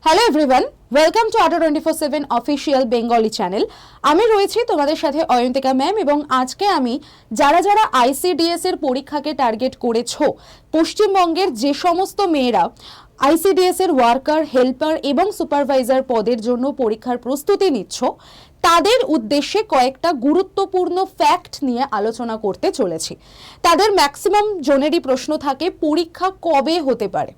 Hello everyone, welcome to আটা 24/7 official Bengali channel. আমি রয়েছি তোমাদের সাথে অয়ন্তিকা ম্যাম এবং আজকে আমি যারা যারা আইসিডিএস এর পরীক্ষাকে টার্গেট করেছো, পশ্চিমবঙ্গের যে সমস্ত মেয়েরা আইসিডিএস এর ওয়ার্কার, হেল্পার এবং সুপারভাইজার পদের জন্য পরীক্ষার প্রস্তুতি নিচ্ছ, তাদের উদ্দেশ্যে কয়েকটা গুরুত্বপূর্ণ ফ্যাক্ট নিয়ে আলোচনা করতে চলেছি। তাদের ম্যাক্সিমাম জনেরই প্রশ্ন থাকে পরীক্ষা কবে হতে পারে।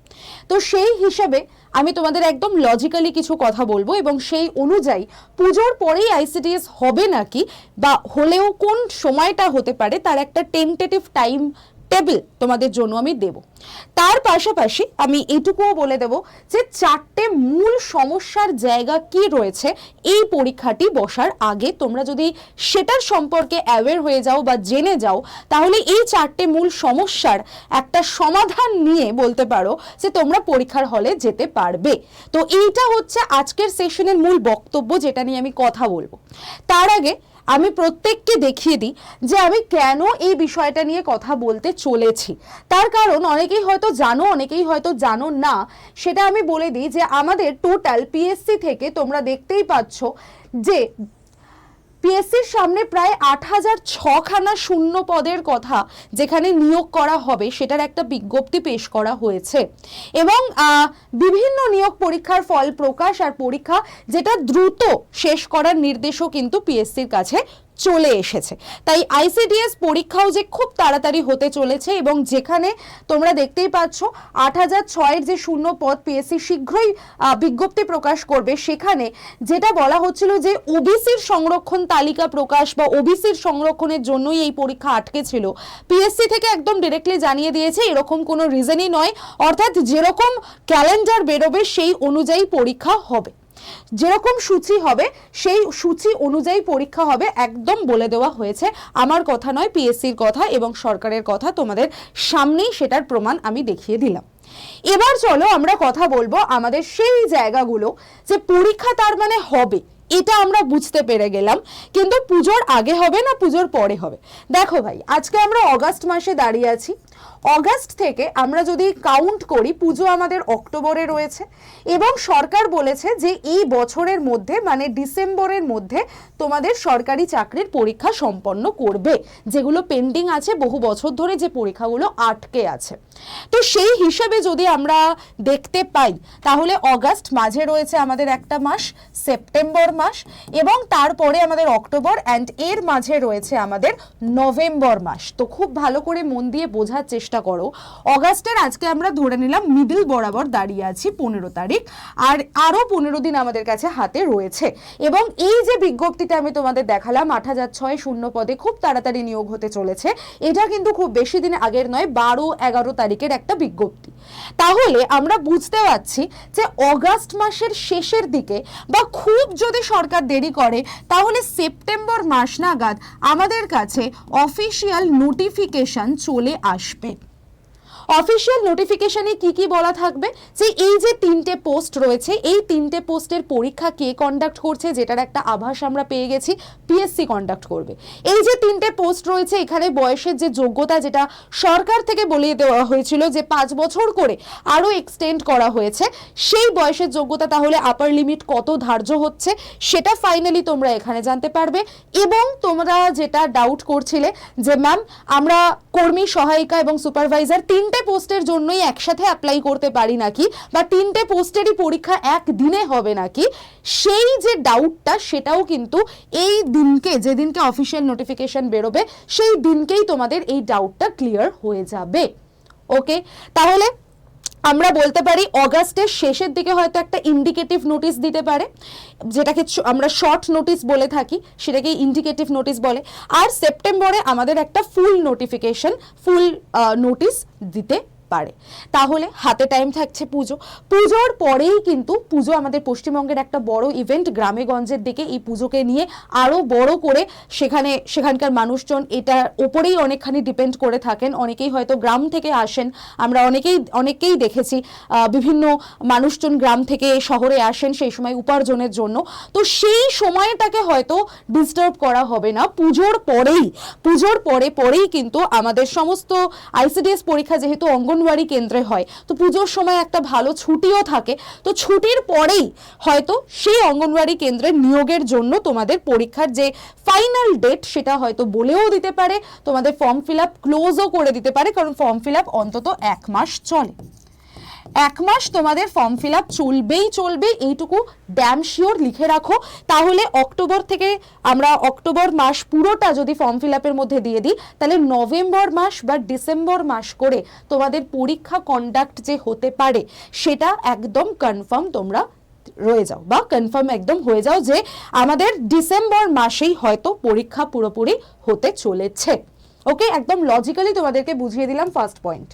তো সেই হিসাবে আমি তোমাদের একদম লজিক্যালি কিছু কথা বলবো এবং সেই অনুযায়ী পুজোর পরেই আইসিডিএস হবে নাকি বা হলেও কোন সময়টা হতে পারে তার একটা টেন্টেটিভ টাইম টেবিল তোমাদের জন্য আমি দেব। তার পাশাপাশি আমি এটুকুও বলে দেব যে চারটে মূল সমস্যার জায়গা কি রয়েছে এই পরীক্ষাটি বসার আগে। তোমরা যদি সেটার সম্পর্কে অ্যাওয়্যার হয়ে যাও বা জেনে যাও, তাহলে এই চারটে মূল সমস্যার একটা সমাধান নিয়ে বলতে পারো যে তোমরা পরীক্ষার হলে যেতে পারবে। তো এইটা হচ্ছে আজকের সেশনের মূল বক্তব্য, যেটা নিয়ে আমি কথা বলবো। তার আগে আমি প্রত্যেককে দেখিয়ে দিই যে আমি কেন এই বিষয়টা নিয়ে কথা বলতে চলেছি। তার কারণ অনেকেই হয়তো জানো, অনেকেই হয়তো জানো না। সেটা আমি বলে দিই যে আমাদের টোটাল পিএসসি থেকে তোমরা দেখতেই পাচ্ছ যে পিএসসির সামনে প্রায় 8,006খানা শূন্য পদের কথা যেখানে নিয়োগ করা হবে সেটার একটা বিজ্ঞপ্তি পেশ করা হয়েছে এবং বিভিন্ন নিয়োগ পরীক্ষার ফল প্রকাশ আর পরীক্ষা যেটা দ্রুত শেষ করার নির্দেশও কিন্তু পিএসসির কাছে চলে এসেছে। তাই আইসিডিএস পরীক্ষাও যে খুব তাড়াতাড়ি হতে চলেছে এবং যেখানে তোমরা দেখতেই পাচ্ছ 8,006-এর যে শূন্য পদ পিএসসি শীঘ্রই বিজ্ঞপ্তি প্রকাশ করবে, সেখানে যেটা বলা হচ্ছিল যে ওবিসির সংরক্ষণ তালিকা প্রকাশ বা ওবিসির সংরক্ষণের জন্যই এই পরীক্ষা আটকে ছিল, পিএসসি থেকে একদম ডিরেক্টলি জানিয়ে দিয়েছে এরকম কোনো রিজনই নয়। অর্থাৎ যেরকম ক্যালেন্ডার বেরোবে সেই অনুযায়ী পরীক্ষা হবে, যেরকম সূচি হবে সেই সূচি অনুযায়ী পরীক্ষা হবে, একদম বলে দেওয়া হয়েছে। আমার কথা নয়, পিএসসির কথা এবং সরকারের কথা, তোমাদের সামনেই সেটার প্রমাণ আমি দেখিয়ে দিলাম। এবার চলো আমরা কথা বলবো আমাদের সেই জায়গাগুলো যে পরীক্ষা তার মানে হবে, এটা আমরা বুঝতে পেরে গেলাম, কিন্তু পুজোর আগে হবে না পুজোর পরে হবে। দেখো ভাই, আজকে আমরা অগাস্ট মাসে দাঁড়িয়ে আছি। অগাস্ট থেকে আমরা যদি কাউন্ট করি, পুজো আমাদের অক্টোবরে রয়েছে এবং সরকার বলেছে যে এই বছরের মধ্যে মানে ডিসেম্বরের মধ্যে তোমাদের সরকারি চাকরির পরীক্ষা সম্পন্ন করবে, যেগুলো পেন্ডিং আছে বহু বছর ধরে, যে পরীক্ষাগুলো আটকে আছে। তো সেই হিসাবে যদি আমরা দেখতে পাই তাহলে অগাস্ট মাঝে রয়েছে আমাদের একটা মাস, সেপ্টেম্বর মাস, এবং তারপরে আমাদের অক্টোবর, অ্যান্ড এর মাঝে রয়েছে আমাদের নভেম্বর মাস। তো খুব ভালো করে মন দিয়ে বোঝার চেষ্টা করো। অগাস্টের আজকে আমরা ধরে নিলাম মিডল বরাবর দাঁড়িয়ে আছি 15 তারিখ, আর আরো 15 দিন আমাদের কাছে হাতে রয়েছে। এবং এই যে বিজ্ঞপ্তিটা আমি তোমাদের দেখালাম 8,006 শূন্য পদে খুব তাড়াতাড়ি নিয়োগ হতে চলেছে, এটা কিন্তু খুব বেশি দিন আগের নয়, 12-11 তারিখের একটা বিজ্ঞপ্তি। তাহলে আমরা বুঝতে পারছি যে অগাস্ট মাসের শেষের দিকে বা খুব যদি সরকার দেরি করে তাহলে সেপ্টেম্বর মাস নাগাদ আমাদের কাছে অফিসিয়াল নোটিফিকেশন চলে আসবে। অফিসিয়াল নোটিফিকেশনে কি কি বলা থাকবে যে এই যে 3টে পোস্ট রয়েছে, এই 3টে পোস্টের পরীক্ষা কে কন্ডাক্ট করছে, যেটার একটা আভাস আমরা পেয়ে গেছি, পিএসসি কন্ডাক্ট করবে। এই যে 3টে পোস্ট রয়েছে, এখানে বয়সের যে যোগ্যতা, যেটা সরকার থেকে বলিয়ে দেওয়া হয়েছিল যে 5 বছর করে আরও এক্সটেন্ড করা হয়েছে, সেই বয়সের যোগ্যতা তাহলে আপার লিমিট কত ধার্য হচ্ছে সেটা ফাইনালি তোমরা এখানে জানতে পারবে। এবং তোমরা যেটা ডাউট করছিলে যে ম্যাম আমরা কর্মী, সহায়িকা এবং সুপারভাইজার 3টে পোস্টের জন্যই একসাথে অ্যাপ্লাই করতে পারি নাকি, বা 3টে পোস্টেরই পরীক্ষা একদিনে হবে নাকি, সেই যে ডাউটটা সেটাও কিন্তু এই দিনকে, যেদিনকে অফিসিয়াল নোটিফিকেশন বেরোবে সেই দিনকেই তোমাদের এই ডাউটটা ক্লিয়ার হয়ে যাবে। ওকে, তাহলে আমরা বলতে পারি অগাস্টের শেষের দিকে হয়তো একটা ইন্ডিকেটিভ নোটিশ দিতে পারে, যেটাকে আমরা শর্ট নোটিশ বলে থাকি, সেটাকে ইন্ডিকেটিভ নোটিশ বলে। আর সেপ্টেম্বরে আমাদের একটা ফুল নোটিফিকেশন, ফুল নোটিশ দিতে পারে। তাহলে হাতে টাইম থাকছে পুজো। পুজোর পরেই কিন্তু পুজো আমাদের পশ্চিমবঙ্গের একটা বড় ইভেন্ট, গ্রামে গঞ্জের দিকে এই পুজোকে নিয়ে আরও বড় করে সেখানকার মানুষজন এটার ওপরেই অনেকখানি ডিপেন্ড করে থাকেন। অনেকেই হয়তো গ্রাম থেকে আসেন, আমরা অনেকেই দেখেছি বিভিন্ন মানুষজন গ্রাম থেকে শহরে আসেন সেই সময় উপার্জনের জন্য। তো সেই সময়টাকে হয়তো ডিস্টার্ব করা হবে না পুজোর পরেই কিন্তু আমাদের সমস্ত আইসিডিএস পরীক্ষা যেহেতু অঙ্গন অঙ্গনওয়াড়ি কেন্দ্রে হয়, তো পুজোর সময় একটা ভালো ছুটিও থাকে, তো ছুটির পরেই হয়তো সেই অঙ্গনওয়াড়ি কেন্দ্রের নিয়োগের জন্য তোমাদের পরীক্ষার যে ফাইনাল ডেট সেটা হয়তো বলেও দিতে পারে, তোমাদের ফর্ম ফিল আপ ক্লোজও করে দিতে পারে, কারণ ফর্ম ফিল আপ অন্তত 1 মাস চলে। 1 মাস তোমাদের ফর্ম ফিল আপ চলবে, এইটুকু ড্যাম শিওর লিখে রাখো। তাহলে অক্টোবর থেকে আমরা অক্টোবর মাস পুরোটা যদি ফর্ম ফিল আপের মধ্যে দিয়ে দিই, তাহলে নভেম্বর মাস বা ডিসেম্বর মাস করে তোমাদের পরীক্ষা কন্ডাক্ট যে হতে পারে সেটা একদম কনফার্ম তোমরা রয়ে যাও, বা কনফার্ম একদম হয়ে যাও যে আমাদের ডিসেম্বর মাসেই হয়তো পরীক্ষা পুরোপুরি হতে চলেছে। ওকে, একদম লজিক্যালি তোমাদেরকে বুঝিয়ে দিলাম ফার্স্ট পয়েন্ট।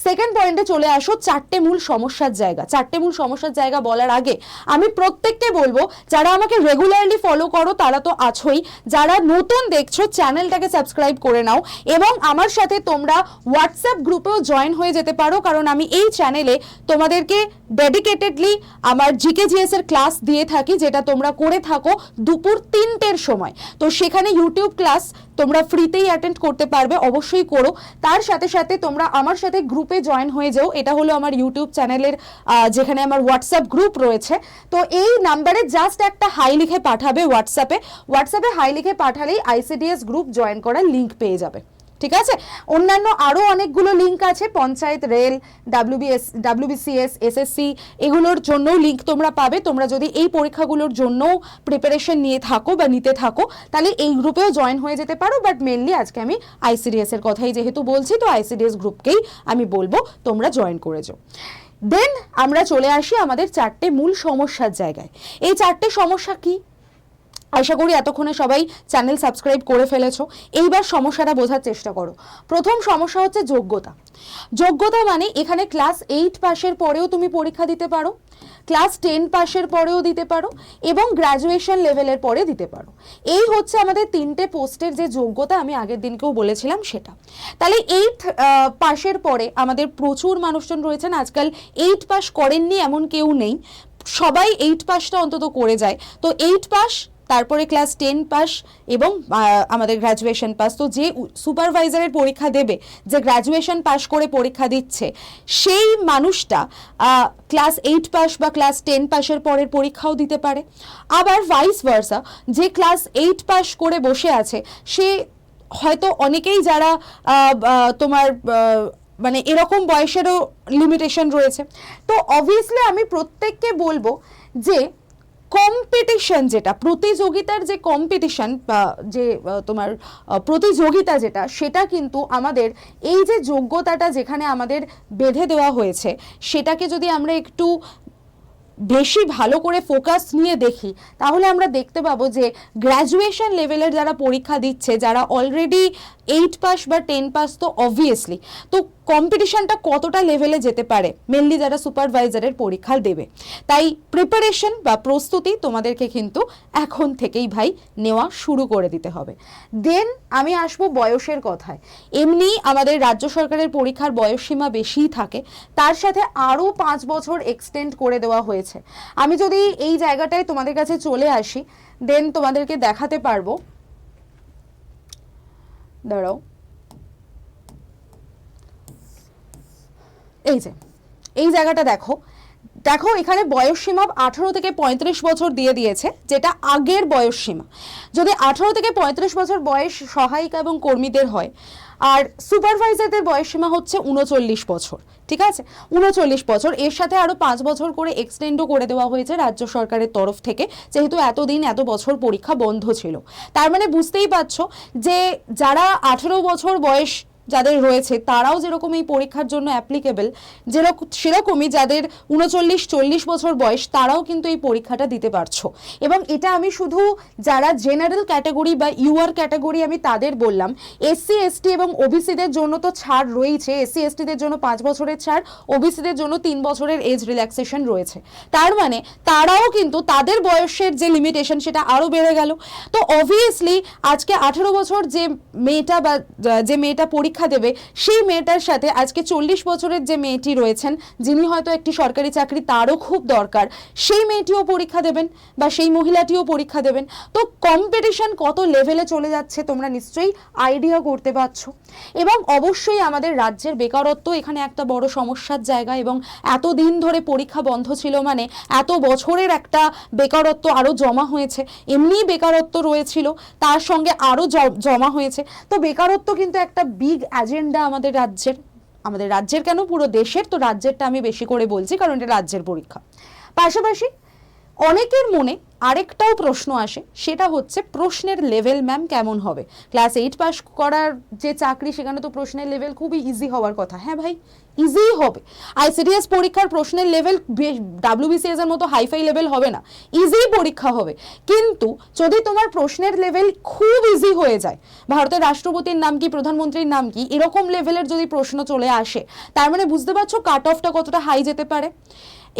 সেকেন্ড পয়েন্টে চলে আসো, 4টে মূল সমস্যার জায়গা। 4টে মূল সমস্যার জায়গা বলার আগে আমি প্রত্যেককে বলবো, যারা আমাকে রেগুলারলি ফলো করো তারা তো আছোই, যারা নতুন দেখছো চ্যানেলটাকে সাবস্ক্রাইব করে নাও, এবং আমার সাথে তোমরা হোয়াটসঅ্যাপ গ্রুপেও জয়েন হয়ে যেতে পারো, কারণ আমি এই চ্যানেলে তোমাদেরকে ডেডিকেটেডলি আমার জিকেজিএস এর ক্লাস দিয়ে থাকি, যেটা তোমরা করে থাকো দুপুর 3টের সময়। তো সেখানে ইউটিউব ক্লাস তোমরা ফ্রিতেই অ্যাটেন্ড করতে পারবে, অবশ্যই করো। তার সাথে সাথে তোমরা আমার সাথে গ্রুপে জয়েন হয়ে যাও, এটা হলো আমার ইউটিউব চ্যানেলের যেখানে আমার হোয়াটসঅ্যাপ গ্রুপ রয়েছে। তো এই নাম্বারে জাস্ট একটা হাই লিখে পাঠাবে হোয়াটসঅ্যাপে হাই লিখে পাঠালেই আইসিডিএস গ্রুপ জয়েন করার লিঙ্ক পেয়ে যাবে, ঠিক আছে? অন্যান্য আরও অনেকগুলো লিঙ্ক আছে, পঞ্চায়েত, রেল, ডাব্লিউবিসিএস, এসএসসি, এগুলোর জন্যও লিঙ্ক তোমরা পাবে। তোমরা যদি এই পরীক্ষাগুলোর জন্য প্রিপারেশন নিয়ে থাকো বা নিতে থাকো, তাহলে এই গ্রুপেও জয়েন হয়ে যেতে পারো। বাট মেনলি আজকে আমি আইসিডিএস এর কথাই যেহেতু বলছি, তো আইসিডিএস গ্রুপকেই আমি বলবো তোমরা জয়েন করে যাও। দেন আমরা চলে আসি আমাদের 4টে মূল সমস্যার জায়গায়। এই 4টে সমস্যা কি? আশা করি এতক্ষণে সবাই চ্যানেল সাবস্ক্রাইব করে ফেলেছো। এইবার সমস্যাটা বোঝার চেষ্টা করো। প্রথম সমস্যা হচ্ছে যোগ্যতা মানে এখানে ক্লাস 8 পাশের পরেও তুমি পরীক্ষা দিতে পারো, ক্লাস 10 পাশের পরেও দিতে পারো, এবং গ্র্যাজুয়েশন লেভেলের পরে দিতে পারো। এই হচ্ছে আমাদের 3টে পোস্টের যে যোগ্যতা, আমি আগের দিনকেও বলেছিলাম সেটা। তাহলে 8 পাশের পরে আমাদের প্রচুর মানুষজন রয়েছেন, আজকাল 8 পাস করেননি এমন কেউ নেই, সবাই 8 পাসটা অন্তত করে যায়। তো 8 পাস, তারপরে ক্লাস 10 পাস এবং আমাদের গ্র্যাজুয়েশন পাস। তো যে সুপারভাইজারের পরীক্ষা দেবে, যে গ্র্যাজুয়েশন পাস করে পরীক্ষা দিচ্ছে, সেই মানুষটা ক্লাস 8 পাস বা ক্লাস 10 পাসের পরের পরীক্ষাও দিতে পারে। আবার ভাইস ভার্সা, যে ক্লাস 8 পাস করে বসে আছে, সে হয়তো অনেকেই যারা তোমার মানে এরকম বয়সেরও লিমিটেশন রয়েছে। তো অবভিয়াসলি আমি প্রত্যেককে বলবো যে কম্পিটিশন, যেটা প্রতিযোগিতার যে কম্পিটিশন বা যে তোমার প্রতিযোগিতা যেটা, সেটা কিন্তু আমাদের এই যে যোগ্যতাটা যেখানে আমাদের বেঁধে দেওয়া হয়েছে, সেটাকে যদি আমরা একটু বেশি ভালো করে ফোকাস নিয়ে দেখি, তাহলে আমরা দেখতে পাবো যে গ্র্যাজুয়েশন লেভেলের যারা পরীক্ষা দিচ্ছে, যারা অলরেডি 8 পাস বা 10 পাস, তো অবভিয়াসলি তো কম্পিটিশনটা কতটা লেভেলে যেতে পারে, মেনলি যারা সুপারভাইজারের পরীক্ষা দেবে। তাই প্রিপারেশন বা প্রস্তুতি তোমাদেরকে কিন্তু এখন থেকেই ভাই নেওয়া শুরু করে দিতে হবে। দেন আমি আসবো বয়সের কথায়। এমনি আমাদের রাজ্য সরকারের পরীক্ষার বয়সসীমা বেশিই থাকে, তার সাথে আরও 5 বছর এক্সটেন্ড করে দেওয়া হয়েছে। আমি যদি এই জায়গাটায় তোমাদের কাছে চলে আসি, দেন তোমাদেরকে দেখাতে পারবো, দাঁড়াও, এই জায়গাটা দেখো এখানে বয়সসীমা 18 থেকে 35 বছর দিয়ে দিয়েছে, যেটা আগের বয়সসীমা। যদি 18 থেকে 35 বছর বয়স সহায়িকা এবং কর্মীদের হয়, আর সুপারভাইজারদের বয়সসীমা হচ্ছে 39 বছর, ঠিক আছে? 39 বছর, এর সাথে আরও 5 বছর করে এক্সটেন্ডও করে দেওয়া হয়েছে রাজ্য সরকারের তরফ থেকে, যেহেতু এত বছর পরীক্ষা বন্ধ ছিল। তার মানে বুঝতেই পারছো যে যারা 18 বছর বয়স যাদের রয়েছে, তারাও যেরকম এই পরীক্ষার জন্য অ্যাপ্লিকেবল, সেরকমই যাদের 39-40 বছর বয়স, তারাও কিন্তু এই পরীক্ষাটা দিতে পারছো। এবং এটা আমি শুধু যারা জেনারেল ক্যাটাগরি বা ইউআর ক্যাটাগরি আমি তাদের বললাম, এসসি এসটি এবং ওবিসিদের জন্য তো ছাড় রয়েছে। এসসি এসটিদের জন্য 5 বছরের ছাড়, ওবিসিদের জন্য 3 বছরের এজ রিল্যাক্সেশন রয়েছে। তার মানে তারাও কিন্তু তাদের বয়সের যে লিমিটেশন সেটা আরও বেড়ে গেল। তো অবভিয়াসলি আজকে 18 বছর যে মেয়েটা পরীক্ষা পরীক্ষা দেবে সেই মেয়েটার সাথে আজকে 40 বছরের যে মেয়েটি রয়েছেন, যিনি হয়তো একটি সরকারি চাকরি তারও খুব দরকার, সেই মেয়েটিও পরীক্ষা দেবেন বা সেই মহিলাটিও পরীক্ষা দেবেন। তো কম্পিটিশন কত লেভেলে চলে যাচ্ছে তোমরা নিশ্চয়ই আইডিয়া করতে পারছো। এবং অবশ্যই আমাদের রাজ্যের বেকারত্ব এখানে একটা বড় সমস্যার জায়গা, এবং এতদিন ধরে পরীক্ষা বন্ধ ছিল মানে এত বছরের একটা বেকারত্ব আরও জমা হয়েছে। এমনি বেকারত্ব রয়েছিল, তার সঙ্গে আরও জমা হয়েছে। তো বেকারত্ব কিন্তু একটা বিগ এজেন্ডা আমাদের রাজ্যের কেন পুরো দেশের, তো রাজ্যেরটা আমি বেশি করে বলছি কারণ এটা রাজ্যের পরীক্ষা। পাশাপাশি অনেকের মনে আরেকটাও প্রশ্ন আসে, সেটা হচ্ছে প্রশ্নের লেভেল ম্যাম কেমন হবে? ক্লাস 8 পাস করার যে চাকরি সেখানে তো প্রশ্নের লেভেল খুবই ইজি হওয়ার কথা। হ্যাঁ ভাই, ইজিই হবে। আইসিডিএস পরীক্ষার প্রশ্নের লেভেল ডাব্লিউবিসিএস এর মতো হাইফাই লেভেল হবে না, ইজি পরীক্ষা হবে। কিন্তু যদি তোমার প্রশ্নের লেভেল খুব ইজি হয়ে যায়, ভারতের রাষ্ট্রপতির নাম কি, প্রধানমন্ত্রীর নাম কি, এরকম লেভেলের যদি প্রশ্ন চলে আসে, তার মানে বুঝতে পারছো কাট অফটা কতটা হাই যেতে পারে।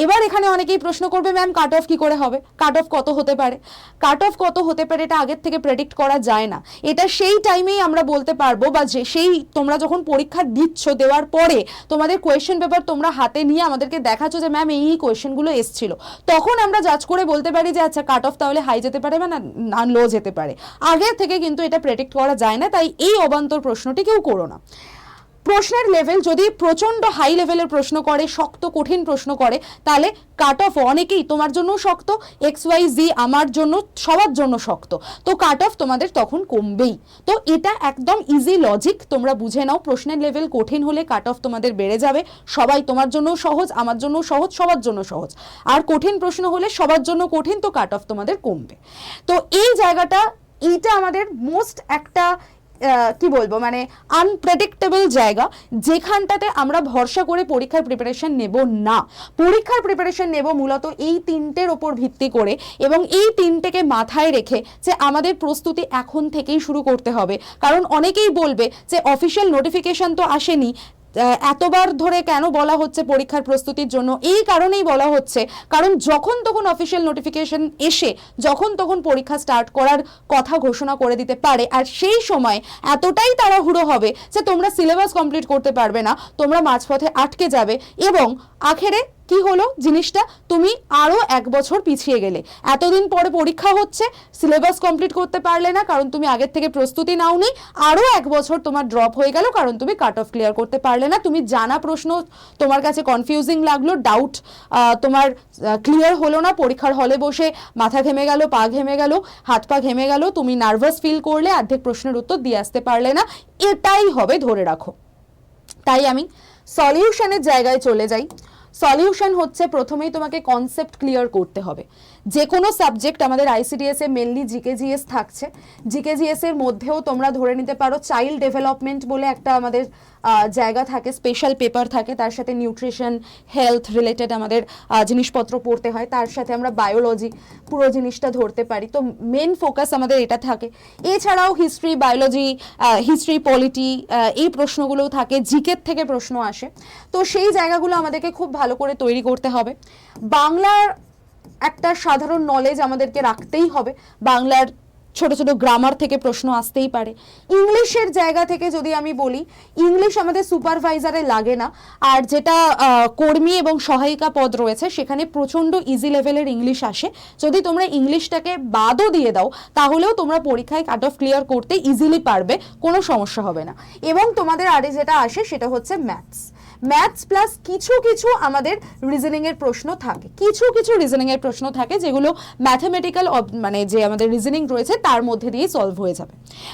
এবার এখানে অনেকেই প্রশ্ন করবে, ম্যাম কাট অফ কি করে হবে, কাট অফ কত হতে পারে? কাট অফ কত হতে পারে এটা আগের থেকে প্রেডিক্ট করা যায় না। এটা সেই টাইমেই আমরা বলতে পারবো, বা যে সেই তোমরা যখন পরীক্ষা দিচ্ছ, দেওয়ার পরে তোমাদের কোয়েশ্চেন পেপার তোমরা হাতে নিয়ে আমাদেরকে দেখাচ্ছ যে ম্যাম এই কোয়েশ্চেনগুলো এসছিল, তখন আমরা জাজ করে বলতে পারি যে আচ্ছা কাট অফ তাহলে হাই যেতে পারে বা না লো যেতে পারে। আগের থেকে কিন্তু এটা প্রেডিক্ট করা যায় না, তাই এই অবান্তর প্রশ্নটি কেউ করো না। প্রশ্নের লেভেল যদি প্রচণ্ড হাই লেভেলের প্রশ্ন করে, শক্ত কঠিন প্রশ্ন করে, তাহলে কাট অফ অনেকেই তোমার জন্য শক্ত, XYZ আমার জন্য, সবার জন্য শক্ত, তো কাট অফ তোমাদের তখন কমবেই। তো এটা একদম ইজি লজিক, তোমরা বুঝে নাও। প্রশ্নের লেভেল কঠিন হলে কাট অফ তোমাদের বেড়ে যাবে। সবাই তোমার জন্য সহজ, আমার জন্য সহজ, সবার জন্য সহজ। আর কঠিন প্রশ্ন হলে সবার জন্য কঠিন, তো কাট অফ তোমাদের কমবে। তো এই জায়গাটা, এইটা আমাদের মোস্ট একটা কি বলবো মানে আনপ্রেডিক্টেবল জায়গা, যেখানটাতে আমরা ভরসা করে পরীক্ষার প্রিপারেশন নেব না। পরীক্ষার প্রিপারেশন নেব মূলত এই তিনটের ওপর ভিত্তি করে, এবং এই তিনটেকে মাথায় রেখে যে আমাদের প্রস্তুতি এখন থেকেই শুরু করতে হবে। কারণ অনেকেই বলবে যে অফিসিয়াল নোটিফিকেশন তো আসেনি, এতবার ধরে কেন বলা হচ্ছে পরীক্ষার প্রস্তুতির জন্য? এই কারণেই বলা হচ্ছে কারণ যখন তখন অফিসিয়াল নোটিফিকেশন এসে যখন তখন পরীক্ষা স্টার্ট করার কথা ঘোষণা করে দিতে পারে, আর সেই সময় এতটাই তাড়াহুড়ো হবে যে তোমরা সিলেবাস কমপ্লিট করতে পারবে না, তোমরা মাঝপথে আটকে যাবে, এবং আখেরে কি হলো জিনিসটা, তুমি আরো 1 বছর পিছিয়ে গেলে। এতদিন পরে পরীক্ষা হচ্ছে, সিলেবাস কমপ্লিট করতে পারলে না কারণ তুমি আগের থেকে প্রস্তুতি নাওনি, আরো 1 বছর তোমার ড্রপ হয়ে গেল কারণ তুমি কাট অফ ক্লিয়ার করতে পারলে না। তুমি জানা প্রশ্ন তোমার কাছে কনফিউজিং লাগলো, ডাউট তোমার ক্লিয়ার হলো না, পরীক্ষার হলে বসে মাথা ঘেমে গেল, পা ঘেমে গেল, হাত পা ঘেমে গেল, তুমি নার্ভাস ফিল করলে, অর্ধেক প্রশ্নের উত্তর দিয়ে আসতে পারলে না, এটাই হবে ধরে রাখো। তাই আমি সলিউশনের জায়গায় চলে যাই। সলিউশন হচ্ছে প্রথমেই তোমাকে কনসেপ্ট ক্লিয়ার করতে হবে। যে কোনো সাবজেক্ট আমাদের আইসিডিএস এ মেনলি জিকেজিএস থাকছে, জিকেজিএস এর মধ্যেও তোমরা ধরে নিতে পারো চাইল্ড ডেভেলপমেন্ট বলে একটা আমাদের জায়গা থাকে, স্পেশাল পেপার থাকে, তার সাথে নিউট্রিশন হেলথ রিলেটেড আমাদের জিনিসপত্র পড়তে হয়, তার সাথে আমরা বায়োলজি পুরো জিনিসটা ধরতে পারি। তো মেন ফোকাস আমাদের এটা থাকে। এছাড়াও হিস্ট্রি, বায়োলজি, হিস্ট্রি, পলিটি, এই প্রশ্নগুলোও থাকে, জিকের থেকে প্রশ্ন আসে। তো সেই জায়গাগুলো আমাদেরকে খুব ভালো করে তৈরি করতে হবে। বাংলার একটা সাধারণ নলেজ আমাদেরকে রাখতেই হবে, বাংলার ছোট ছোট গ্রামার থেকে প্রশ্ন আসতেই পারে। ইংলিশের জায়গা থেকে যদি আমি বলি, ইংলিশ আমাদের সুপারভাইজারে লাগে না, আর যেটা কর্মী এবং সহায়িকা পদ রয়েছে সেখানে প্রচণ্ড ইজি লেভেলের ইংলিশ আসে। যদি তোমরা ইংলিশটাকে বাদও দিয়ে দাও তাহলেও তোমরা পরীক্ষায় কাট অফ ক্লিয়ার করতে ইজিলি পারবে, কোনো সমস্যা হবে না। এবং তোমাদের আরে যেটা আসে সেটা হচ্ছে ম্যাথস প্লাস কিছু কিছু আমাদের রিজনিং এর প্রশ্ন থাকে, কিছু রিজনিং এর প্রশ্ন থাকে যেগুলো ম্যাথমেটিক্যাল মানে যে আমাদের রিজনিং রয়েছে তার মধ্যে দিয়ে সলভ হয়ে যাবে।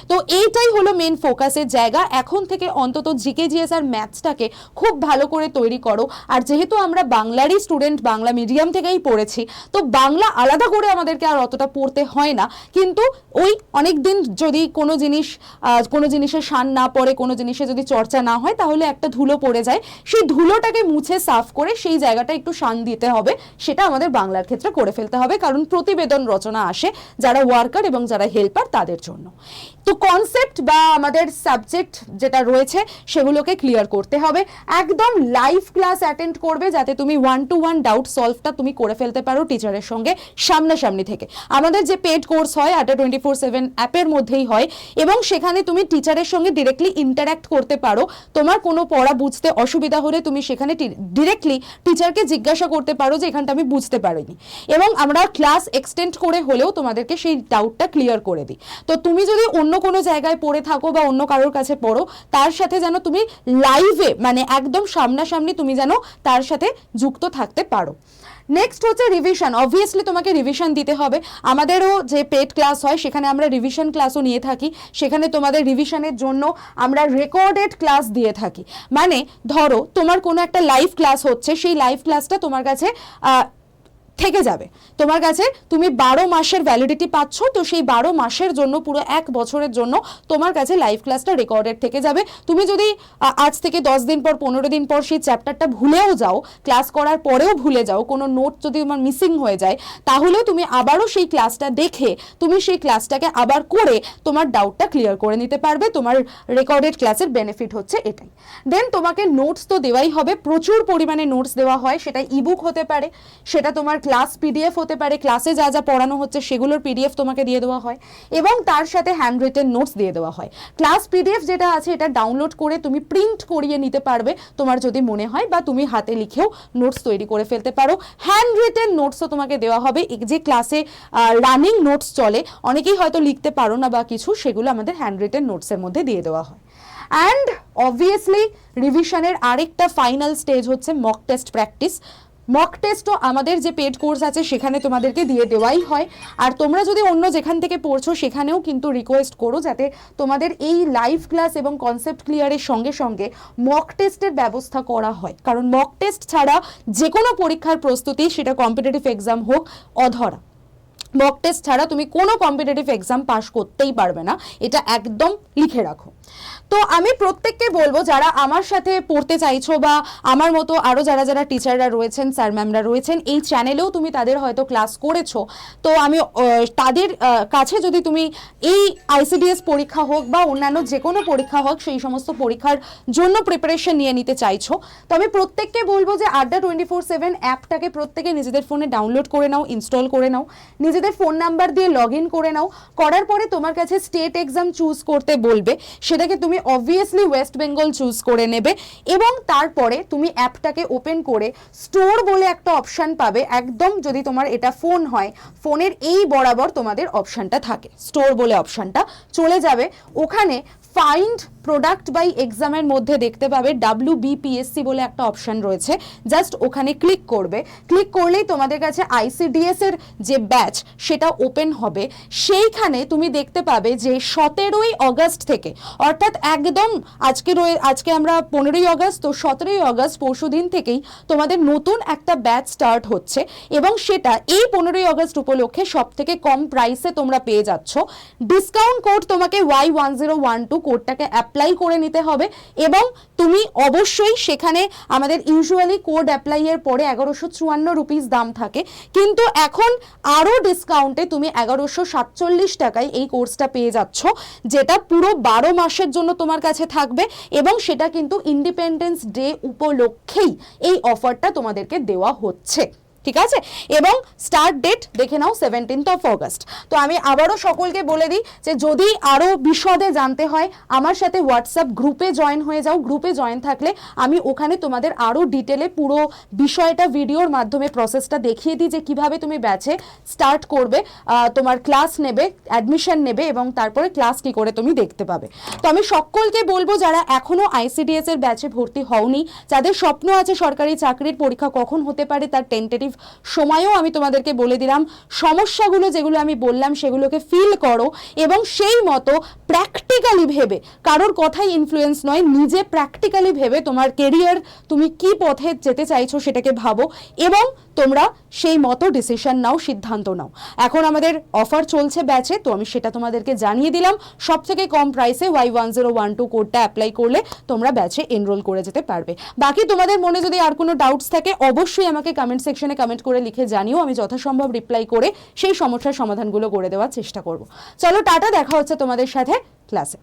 তো এইটাই হলো মেন ফোকাসের জায়গা। এখন থেকে অন্তত জিকেজিএস আর ম্যাথসটাকে খুব ভালো করে তৈরি করো। আর যেহেতু আমরা বাংলারই স্টুডেন্ট, বাংলা মিডিয়াম থেকেই পড়েছি, তো বাংলা আলাদা করে আমাদেরকে আর অতটা পড়তে হয় না। কিন্তু ওই অনেক দিন যদি কোনো জিনিসের শান না পড়ে, কোনো জিনিসে যদি চর্চা না হয়, তাহলে একটা ধুলো পড়ে যায়। সেই ধুলোটাকে মুছে সাফ করে সেই জায়গাটা একটু শান দিতে হবে, সেটা আমাদের বাংলার ক্ষেত্রে করে ফেলতে হবে, কারণ প্রতিবেদন রচনা আসে যারা ওয়ার্কার এবং যারা হেল্পার তাদের জন্য। তো কনসেপ্ট বা আমাদের সাবজেক্ট যেটা রয়েছে সেগুলোকে ক্লিয়ার করতে হবে, একদম লাইভ ক্লাস অ্যাটেন্ড করবে যাতে তুমি 1-to-1 ডাউট সলভটা তুমি করে ফেলতে পারো টিচারের সঙ্গে সামনাসামনি থেকে। আমাদের যে পেড কোর্স হয় আড্ডা 24/7 অ্যাপের মধ্যেই হয় এবং সেখানে তুমি টিচারের সঙ্গে ডিরেক্টলি ইন্টারঅ্যাক্ট করতে পারো। তোমার কোনো পড়া বুঝতে অসুবিধা হলে তুমি সেখানে ডিরেক্টলি টিচারকে জিজ্ঞাসা করতে পারো যে এখানটা আমি বুঝতে পারিনি, এবং আমরা ক্লাস এক্সটেন্ড করে হলেও তোমাদেরকে সেই ডাউটটা ক্লিয়ার করে দিই। তো তুমি যদি অন্য কোনো জায়গায় পড়ে থাকো বা অন্য কারোর কাছে পড়ো, তার সাথে যেন তুমি লাইভে মানে একদম সামনাসামনি তুমি যেন তার সাথে যুক্ত থাকতে পারো। নেক্সট হচ্ছে রিভিশন। অবভিয়াসলি তোমাকে রিভিশন দিতে হবে। আমাদেরও যে পেড ক্লাস হয় সেখানে আমরা রিভিশন ক্লাসও নিয়ে থাকি, সেখানে তোমাদের রিভিশনের জন্য আমরা রেকর্ডেড ক্লাস দিয়ে থাকি। মানে ধরো তোমার কোনো একটা লাইভ ক্লাস হচ্ছে, সেই লাইভ ক্লাসটা তোমার কাছে থেকে যাবে, তোমার কাছে তুমি 12 মাসের ভ্যালিডিটি পাচ্ছ, তো সেই 12 মাসের জন্য পুরো 1 বছরের জন্য তোমার কাছে লাইভ ক্লাসটা রেকর্ডেড থেকে যাবে। তুমি যদি আজ থেকে 10 দিন পর 15 দিন পর সেই চ্যাপ্টারটা ভুলেও যাও, ক্লাস করার পরেও ভুলে যাও, কোনো নোট যদি তোমার মিসিং হয়ে যায়, তাহলেও তুমি আবারও সেই ক্লাসটা দেখে তুমি সেই ক্লাসটাকে আবার করে তোমার ডাউটটা ক্লিয়ার করে নিতে পারবে। তোমার রেকর্ডেড ক্লাসের বেনিফিট হচ্ছে এটাই। দেন তোমাকে নোটস তো দেওয়াই হবে, প্রচুর পরিমাণে নোটস দেওয়া হয়, সেটা ইবুক হতে পারে, সেটা তোমার ক্লাস পিডিএফ হতে পারে, ক্লাসে যা যা পড়ানো হচ্ছে সেগুলোর পিডিএফ তোমাকে দিয়ে দেওয়া হয় এবং তার সাথে হ্যান্ড রিটেন নোটস দিয়ে দেওয়া হয়। ক্লাস পিডিএফ যেটা আছে এটা ডাউনলোড করে তুমি প্রিন্ট করিয়ে নিতে পারবে তোমার যদি মনে হয়, বা তুমি হাতে লিখেও নোটস তৈরি করে ফেলতে পারো। হ্যান্ড রিটেন নোটসও তোমাকে দেওয়া হবে, যে ক্লাসে রানিং নোটস চলে, অনেকেই হয়তো লিখতে পারো না বা কিছু, সেগুলো আমাদের হ্যান্ড রিটেন নোটসের মধ্যে দিয়ে দেওয়া হয়। অ্যান্ড অবভিয়াসলি রিভিশনের আরেকটা ফাইনাল স্টেজ হচ্ছে মক টেস্ট প্র্যাকটিস। মক টেস্টও আমাদের যে পেড কোর্স আছে সেখানে তোমাদেরকে দিয়ে দেওয়াই হয়। আর তোমরা যদি অন্য যেখান থেকে পড়ছো সেখানেও কিন্তু রিকোয়েস্ট করো যাতে তোমাদের এই লাইভ ক্লাস এবং কনসেপ্ট ক্লিয়ারের সঙ্গে সঙ্গে মক টেস্টের ব্যবস্থা করা হয়, কারণ মক টেস্ট ছাড়া যে কোনো পরীক্ষার প্রস্তুতি, সেটা কম্পিটিটিভ এক্সাম হোক, অধরা। মক টেস্ট ছাড়া তুমি কোনো কম্পিটিটিভ এক্সাম পাস করতেই পারবে না, এটা একদম লিখে রাখো। তো আমি প্রত্যেককে বলবো যারা আমার সাথে পড়তে চাইছো বা আমার মতো আরও যারা যারা টিচাররা রয়েছেন, স্যার ম্যামরা রয়েছেন, এই চ্যানেলেও তুমি তাদের হয়তো ক্লাস করেছো, তো আমি তাদের কাছে যদি তুমি এই আইসিডিএস পরীক্ষা হোক বা অন্যান্য যে কোনো পরীক্ষা হোক সেই সমস্ত পরীক্ষার জন্য প্রিপারেশন নিয়ে নিতে চাইছো, তো আমি প্রত্যেককে বলবো যে আড্ডা 24/7 অ্যাপটাকে প্রত্যেকে নিজেদের ফোনে ডাউনলোড করে নাও, ইনস্টল করে নাও, নিজেদের ফোন নাম্বার দিয়ে লগ ইন করে নাও। করার পরে তোমার কাছে স্টেট এক্সাম চুজ করতে বলবে, সেটাকে তুমি অবভিয়াসলি ওয়েস্ট বেঙ্গল চুজ করে নেবে এবং তারপরে তুমি অ্যাপটাকে ওপেন করে স্টোর বলে একটা অপশান পাবে। একদম যদি তোমার এটা ফোন হয়, ফোনের এই বরাবর তোমাদের অপশানটা থাকে, স্টোর বলে অপশানটা চলে যাবে। ওখানে ফাইন্ড প্রোডাক্ট বাই এক্সামের মধ্যে দেখতে পাবে WBPSC বলে একটা অপশান রয়েছে, জাস্ট ওখানে ক্লিক করবে। ক্লিক করলেই তোমাদের কাছে ICDS এর যে ব্যাচ সেটা ওপেন হবে। সেইখানে তুমি দেখতে পাবে যে 17ই অগস্ট থেকে, অর্থাৎ একদম আজকে আমরা 15ই অগস্ট, তো 17ই অগস্ট পরশুদিন থেকেই তোমাদের নতুন একটা ব্যাচ স্টার্ট হচ্ছে এবং সেটা এই 15ই অগস্ট উপলক্ষে সব থেকে কম প্রাইসে তোমরা পেয়ে যাচ্ছ। ডিসকাউন্ট কোড তোমাকে Y1012 কোডটাকে অ্যাপ্লাই করে নিতে হবে এবং তুমি অবশ্যই সেখানে আমাদের ইউজুয়ালি কোড অ্যাপ্লাই এর পরে 1154 রুপিস দাম থাকে, কিন্তু এখন আরও ডিসকাউন্টে তুমি 1147 টাকায় এই কোর্সটা পেয়ে যাচ্ছ, যেটা পুরো 12 মাসের জন্য তোমার কাছে থাকবে এবং সেটা কিন্তু ইন্ডিপেন্ডেন্স ডে উপলক্ষেই এই অফারটা তোমাদেরকে দেওয়া হচ্ছে, ঠিক আছে? এবং স্টার্ট ডেট দেখে নাও 17th অগস্ট। তো আমি আবারও সকলকে বলে দিই যে যদি আরও বিশদে জানতে হয় আমার সাথে হোয়াটসঅ্যাপ গ্রুপে জয়েন হয়ে যাও। গ্রুপে জয়েন থাকলে আমি ওখানে তোমাদের আরও ডিটেলে পুরো বিষয়টা ভিডিওর মাধ্যমে প্রসেসটা দেখিয়ে দিই যে কিভাবে তুমি ব্যাচে স্টার্ট করবে, তোমার ক্লাস নেবে, অ্যাডমিশন নেবে এবং তারপরে ক্লাস কি করে তুমি দেখতে পাবে। তো আমি সকলকে বলবো যারা এখনও ICDS এর ব্যাচে ভর্তি হওনি, যাদের স্বপ্ন আছে সরকারি চাকরির পরীক্ষা কখন হতে পারে তার টেন্টেটিভ সময়েও আমি তোমাদেরকে বলে দিলাম সমস্যাগুলো যেগুলো আমি বললাম সেগুলোকে ফিল করো এবং সেই মতো প্র্যাকটিক্যালি ভেবে, কারোর কথাই ইনফ্লুয়েন্স নয়, নিজে প্র্যাকটিক্যালি ভেবে তোমার কেরিয়ার তুমি কি পথে যেতে চাইছো সেটাকে ভাবো এবং তোমরা সেই মতো ডিসিশন নাও, সিদ্ধান্ত নাও। এখন আমাদের অফার চলছে ব্যাচে, তো আমি সেটা তোমাদেরকে জানিয়ে দিলাম। সব থেকে কম প্রাইসে Y1012 কোডটা অ্যাপ্লাই করলে তোমরা ব্যাচে এনরোল করে যেতে পারবে। বাকি তোমাদের মনে যদি আর কোনো ডাউটস থাকে অবশ্যই আমাকে কমেন্ট সেকশনে কমেন্ট করে লিখে জানিও, আমি যথাসম্ভব রিপ্লাই করে সেই সমস্যার সমাধানগুলো করে দেওয়ার চেষ্টা করব। চলো টাটা, দেখা হচ্ছে তোমাদের সাথে ক্লাসে।